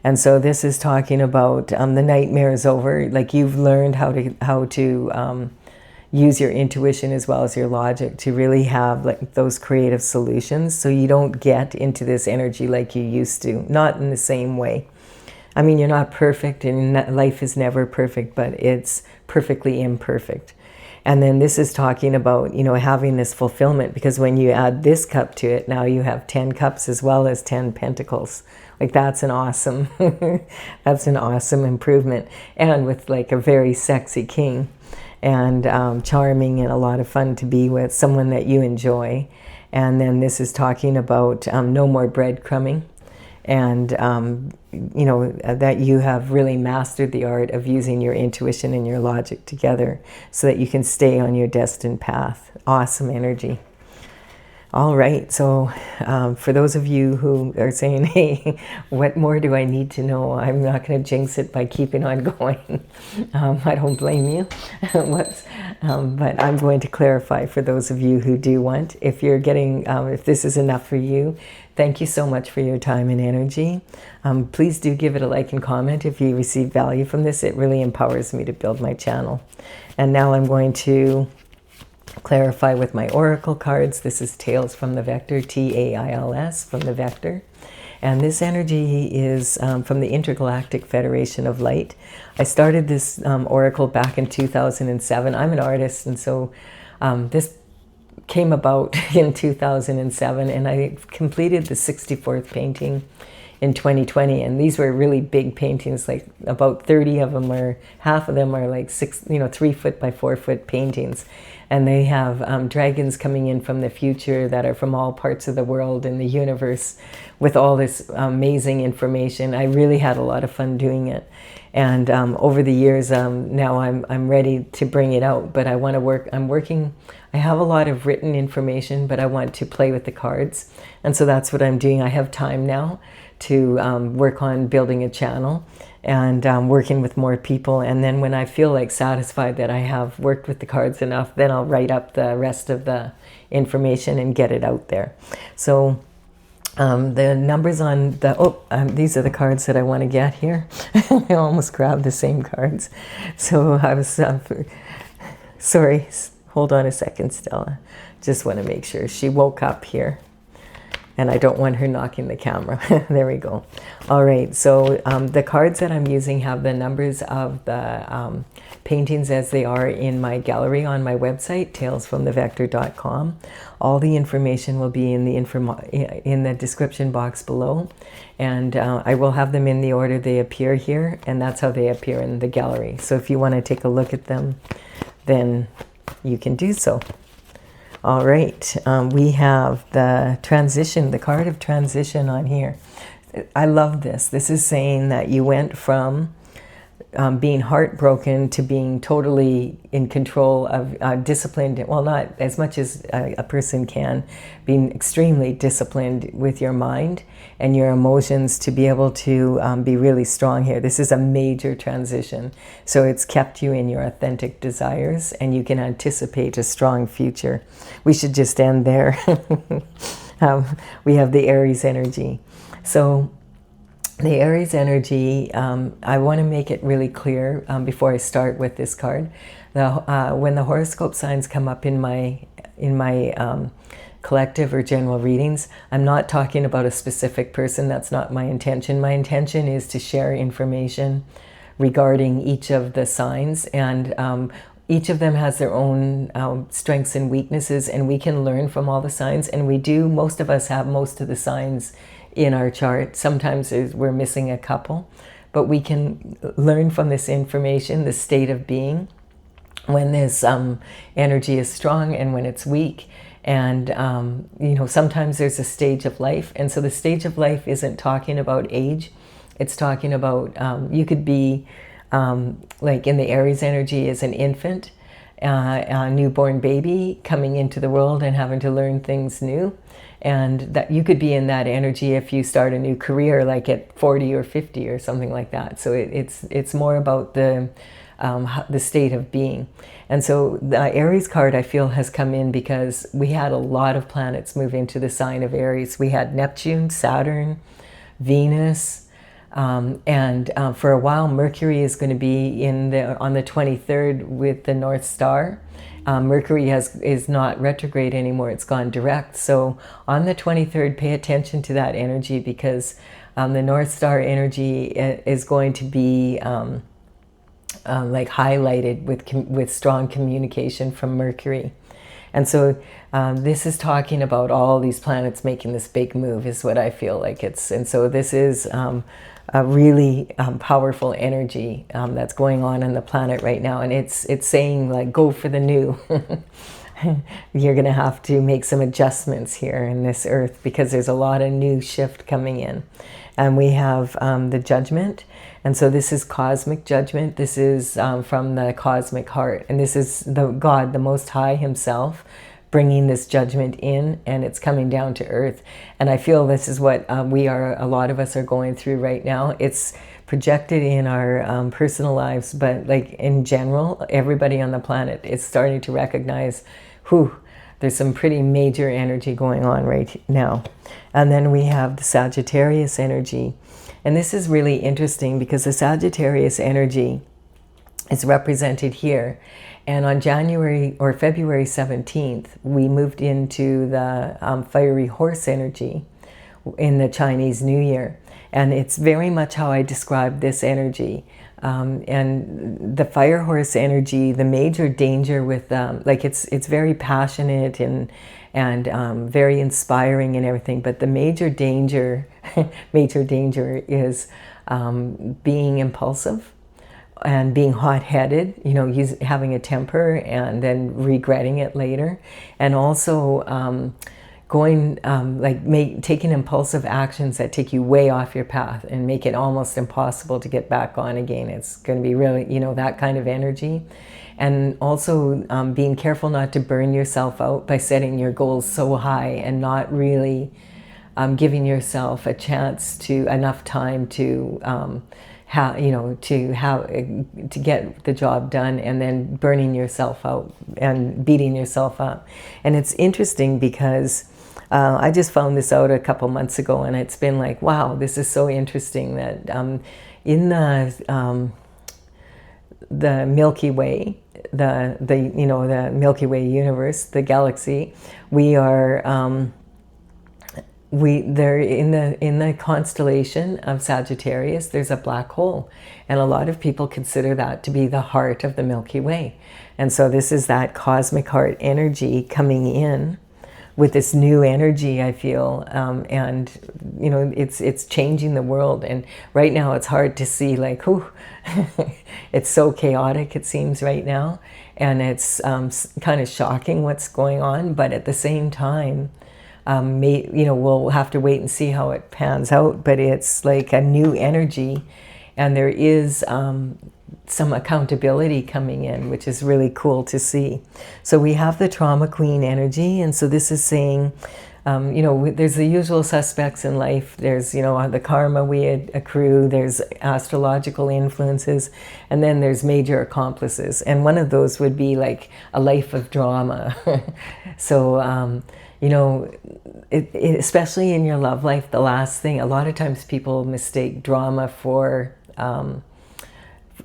And so this is talking about the nightmare is over. Like, you've learned how to use your intuition as well as your logic to really have like those creative solutions, so you don't get into this energy like you used to. Not in the same way. I mean, you're not perfect, and life is never perfect, but it's perfectly imperfect. And then this is talking about, you know, having this fulfillment, because when you add this cup to it, now you have 10 cups as well as 10 pentacles. Like, that's an awesome, that's an awesome improvement. And with like a very sexy king, and charming and a lot of fun to be with, someone that you enjoy. And then this is talking about no more breadcrumbing. And, you know, that you have really mastered the art of using your intuition and your logic together so that you can stay on your destined path. Awesome energy. All right, so for those of you who are saying, hey, what more do I need to know? I'm not going to jinx it by keeping on going. I don't blame you. But I'm going to clarify for those of you who do want. If you're getting, if this is enough for you, thank you so much for your time and energy. Please do give it a like and comment if you receive value from this. It really empowers me to build my channel. And now I'm going to clarify with my oracle cards. This is Tales from the Vector, T-A-I-L-S, from the Vector. And this energy is from the Intergalactic Federation of Light. I started this oracle back in 2007. I'm an artist, and so this came about in 2007, and I completed the 64th painting in 2020, and these were really big paintings, like about 30 of them, or half of them are like 3 foot by 4 foot paintings, and they have dragons coming in from the future that are from all parts of the world and the universe with all this amazing information. I really had a lot of fun doing it, and over the years now I'm ready to bring it out, but I want to work. I have a lot of written information, but I want to play with the cards, and so that's what I'm doing. I have time now to work on building a channel and working with more people, and then when I feel like satisfied that I have worked with the cards enough, then I'll write up the rest of the information and get it out there. So the numbers on the these are the cards that I want to get here. I almost grabbed the same cards, so I was sorry, hold on a second, Stella. Just want to make sure. She woke up here and I don't want her knocking the camera. There we go. All right, so the cards that I'm using have the numbers of the paintings as they are in my gallery on my website, talesfromthevector.com. All the information will be in the description box below, and I will have them in the order they appear here, and that's how they appear in the gallery. So if you want to take a look at them, then you can do so. All right, we have the transition, the card of transition on here. I love this. This is saying that you went from being heartbroken to being totally in control of disciplined, well, not as much as a person can, being extremely disciplined with your mind and your emotions to be able to be really strong here. This is a major transition. So it's kept you in your authentic desires, and you can anticipate a strong future. We should just end there. We have the Aries energy. So the Aries energy, I want to make it really clear before I start with this card. When the horoscope signs come up in my collective or general readings, I'm not talking about a specific person. That's not my intention. My intention is to share information regarding each of the signs, and each of them has their own strengths and weaknesses, and we can learn from all the signs, and we do. Most of us have most of the signs in our chart. Sometimes we're missing a couple, but we can learn from this information, the state of being, when this energy is strong and when it's weak. And sometimes there's a stage of life, and so the stage of life isn't talking about age. It's talking about you could be like in the Aries energy as an infant, a newborn baby coming into the world and having to learn things new. And that you could be in that energy if you start a new career, like at 40 or 50 or something like that. So it's more about the state of being. And so the Aries card, I feel, has come in because we had a lot of planets move into the sign of Aries. We had Neptune, Saturn, Venus, and for a while Mercury is going to be on the 23rd with the North Star. Mercury is not retrograde anymore, it's gone direct. So on the 23rd, pay attention to that energy, because the North Star energy is going to be like highlighted with strong communication from Mercury. And so this is talking about all these planets making this big move, is what I feel like it's. And so this is a really powerful energy that's going on the planet right now, and it's saying, like, go for the new. You're going to have to make some adjustments here in this earth, because there's a lot of new shift coming in. And we have the judgment, and so this is cosmic judgment. This is from the cosmic heart, and this is the God, the Most High himself, bringing this judgment in, and it's coming down to earth. And I feel this is what a lot of us are going through right now. It's projected in our personal lives, but like in general, everybody on the planet is starting to recognize, there's some pretty major energy going on right now. And then we have the Sagittarius energy. And this is really interesting, because the Sagittarius energy is represented here. And on January or February 17th, we moved into the fiery horse energy in the Chinese New Year. And it's very much how I describe this energy. And the fire horse energy, the major danger with like it's very passionate and very inspiring and everything, but the major danger is being impulsive and being hot-headed, you know, having a temper and then regretting it later, and also taking impulsive actions that take you way off your path and make it almost impossible to get back on again. It's going to be really, you know, that kind of energy. And also being careful not to burn yourself out by setting your goals so high and not really giving yourself a chance to enough time to to get the job done, and then burning yourself out and beating yourself up. And it's interesting because I just found this out a couple months ago, and it's been like, wow, this is so interesting that in the Milky Way, the Milky Way universe, the galaxy, we are they're in the constellation of Sagittarius. There's a black hole, and a lot of people consider that to be the heart of the Milky Way. And so this is that cosmic heart energy coming in with this new energy, I feel, and you know, it's changing the world. And right now it's hard to see, like, whew, it's so chaotic, it seems right now, and it's kind of shocking what's going on. But at the same time, we'll have to wait and see how it pans out, but it's like a new energy, and there is some accountability coming in, which is really cool to see. So we have the trauma queen energy, and so this is saying, there's the usual suspects in life. There's, the karma we accrue, there's astrological influences, and then there's major accomplices. And one of those would be like a life of drama. So, especially in your love life, the last thing, a lot of times people mistake drama for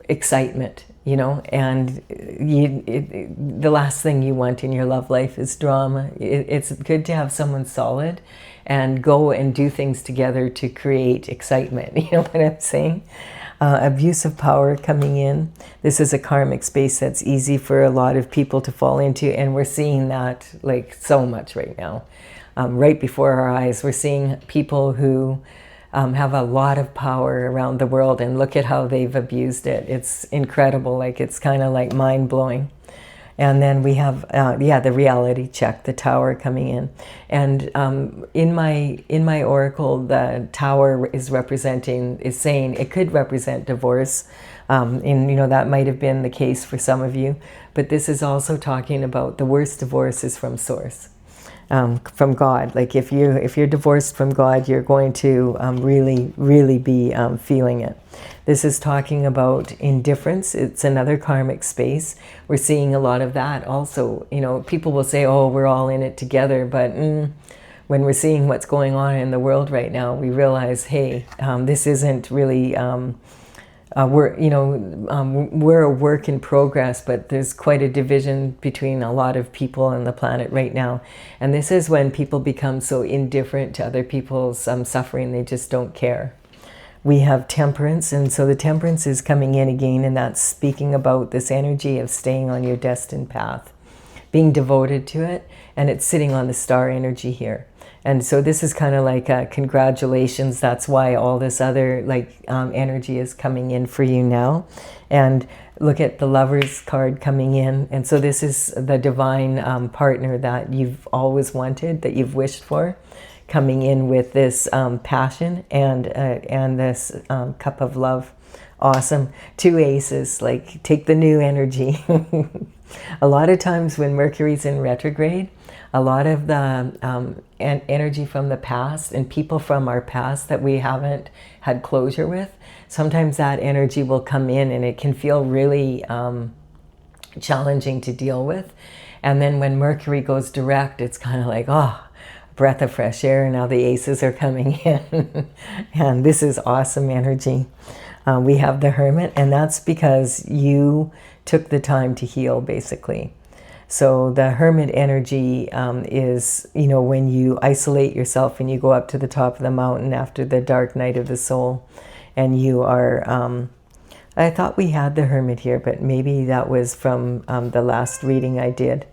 excitement, and the last thing you want in your love life is drama. It's good to have someone solid and go and do things together to create excitement. You know what I'm saying? Abuse of power coming in. This is a karmic space that's easy for a lot of people to fall into, and we're seeing that like so much right now. Right before our eyes, we're seeing people who have a lot of power around the world, and look at how they've abused it. It's incredible. Like, it's kind of like mind-blowing. And then we have, the reality check, the tower coming in. And in my oracle, the tower is saying it could represent divorce. That might have been the case for some of you. But this is also talking about the worst divorce is from source. From God. Like, if you're divorced from God, you're going to really, really be feeling it. This is talking about indifference. It's another karmic space. We're seeing a lot of that also. People will say, oh, we're all in it together, but when we're seeing what's going on in the world right now, we realize, hey, this isn't really we're a work in progress, but there's quite a division between a lot of people on the planet right now. And this is when people become so indifferent to other people's suffering, they just don't care. We have temperance, and so the temperance is coming in again, and that's speaking about this energy of staying on your destined path, being devoted to it, and it's sitting on the star energy here. And so this is kind of like a congratulations. That's why all this other energy is coming in for you now. And look at the Lovers card coming in. And so this is the divine partner that you've always wanted, that you've wished for, coming in with this passion and this cup of love. Awesome. 2 aces, like, take the new energy. A lot of times when Mercury's in retrograde, a lot of the energy from the past and people from our past that we haven't had closure with, sometimes that energy will come in, and it can feel really challenging to deal with. And then when Mercury goes direct, it's kind of like, oh, breath of fresh air. Now the aces are coming in. And this is awesome energy. We have the Hermit, and that's because you took the time to heal, basically. So the Hermit energy is, you know, when you isolate yourself and you go up to the top of the mountain after the dark night of the soul, and you are, I thought we had the Hermit here, but maybe that was from the last reading I did.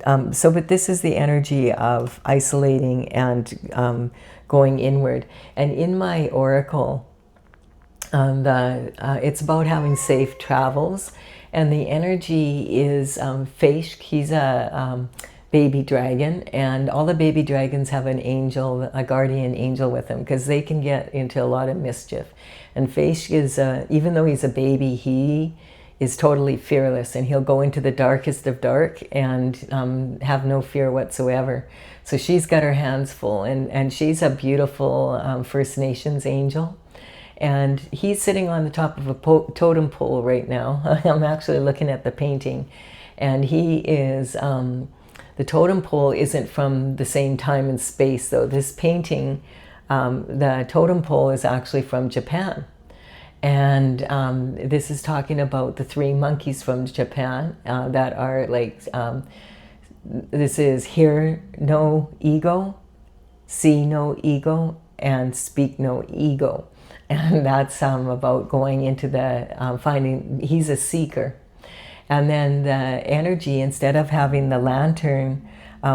But this is the energy of isolating and going inward. And in my oracle, it's about having safe travels. And the energy is Feish. He's a baby dragon, and all the baby dragons have an angel, a guardian angel with them, because they can get into a lot of mischief. And Feish is, even though he's a baby, he is totally fearless, and he'll go into the darkest of dark and have no fear whatsoever. So she's got her hands full, and she's a beautiful First Nations angel. And he's sitting on the top of a totem pole right now. I'm actually looking at the painting. And he is, the totem pole isn't from the same time and space, though. This painting, the totem pole is actually from Japan. And this is talking about the 3 monkeys from Japan that are like, this is hear no ego, see no ego, and speak no ego. And that's about going into the finding, he's a seeker. And then the energy, instead of having the lantern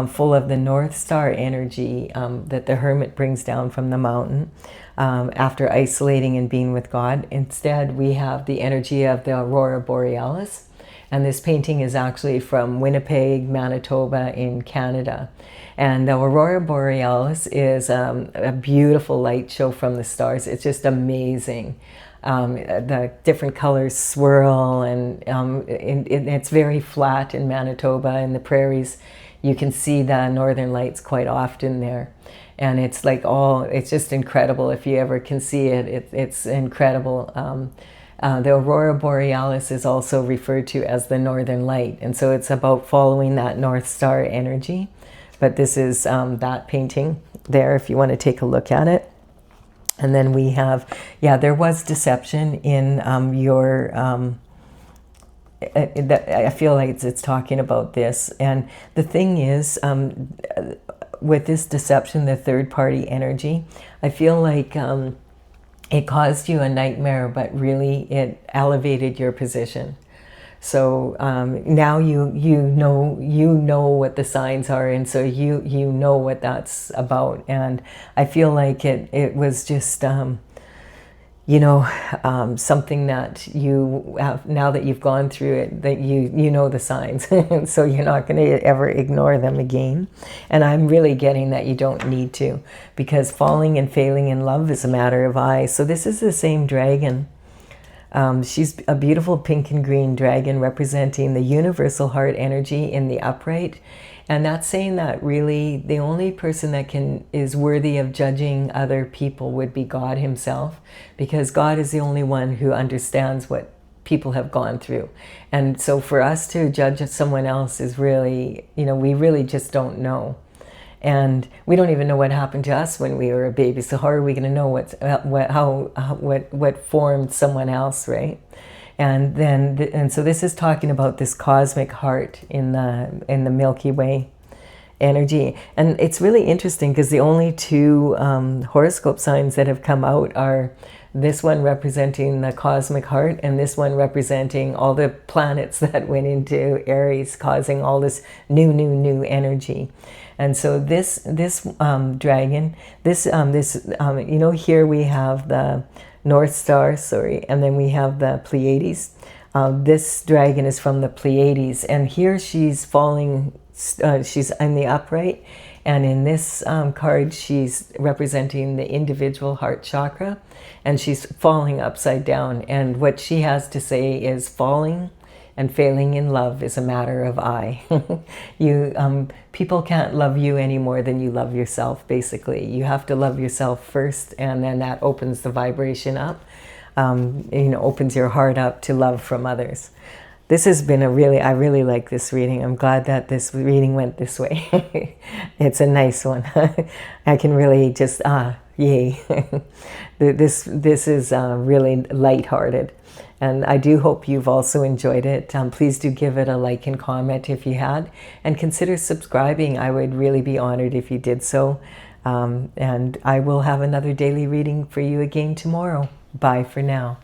full of the North Star energy that the Hermit brings down from the mountain after isolating and being with God, instead we have the energy of the Aurora Borealis. And this painting is actually from Winnipeg, Manitoba in Canada. And the Aurora Borealis is a beautiful light show from the stars. It's just amazing. The different colors swirl, and it's very flat in Manitoba. In the prairies, you can see the northern lights quite often there. And it's like it's just incredible. If you ever can see it, it's incredible. The Aurora Borealis is also referred to as the Northern Light. And so it's about following that North Star energy. But this is that painting there, if you want to take a look at it. And then we have, yeah, there was deception in your, I feel like it's talking about this. And the thing is, with this deception, the third party energy, I feel like it caused you a nightmare, but really it elevated your position. So now you know what the signs are, and so you know what that's about. And I feel like it was just something that you have, now that you've gone through it, that you know the signs, and so you're not going to ever ignore them again. And I'm really getting that you don't need to, because falling and failing in love is a matter of eye. So this is the same dragon. She's a beautiful pink and green dragon representing the universal heart energy in the upright. And that's saying that really the only person that is worthy of judging other people would be God himself, because God is the only one who understands what people have gone through. And so for us to judge what else is really, we really just don't know. And we don't even know what happened to us when we were a baby. So how are we going to know what formed someone else, right? And so this is talking about this cosmic heart in the Milky Way energy. And it's really interesting because the only 2 horoscope signs that have come out are this one representing the cosmic heart, and this one representing all the planets that went into Aries, causing all this new energy. And so this dragon, here we have the North Star, and then we have the Pleiades. This dragon is from the Pleiades, and here she's falling, she's in the upright, and in this card she's representing the individual heart chakra, and she's falling upside down. And what she has to say is falling and failing in love is a matter of eye. People can't love you any more than you love yourself, basically. You have to love yourself first, and then that opens the vibration up, opens your heart up to love from others. This has been I really like this reading. I'm glad that this reading went this way. It's a nice one. I can really just, Yay. This is really lighthearted. And I do hope you've also enjoyed it. Please do give it a like and comment if you had. And consider subscribing. I would really be honored if you did so. And I will have another daily reading for you again tomorrow. Bye for now.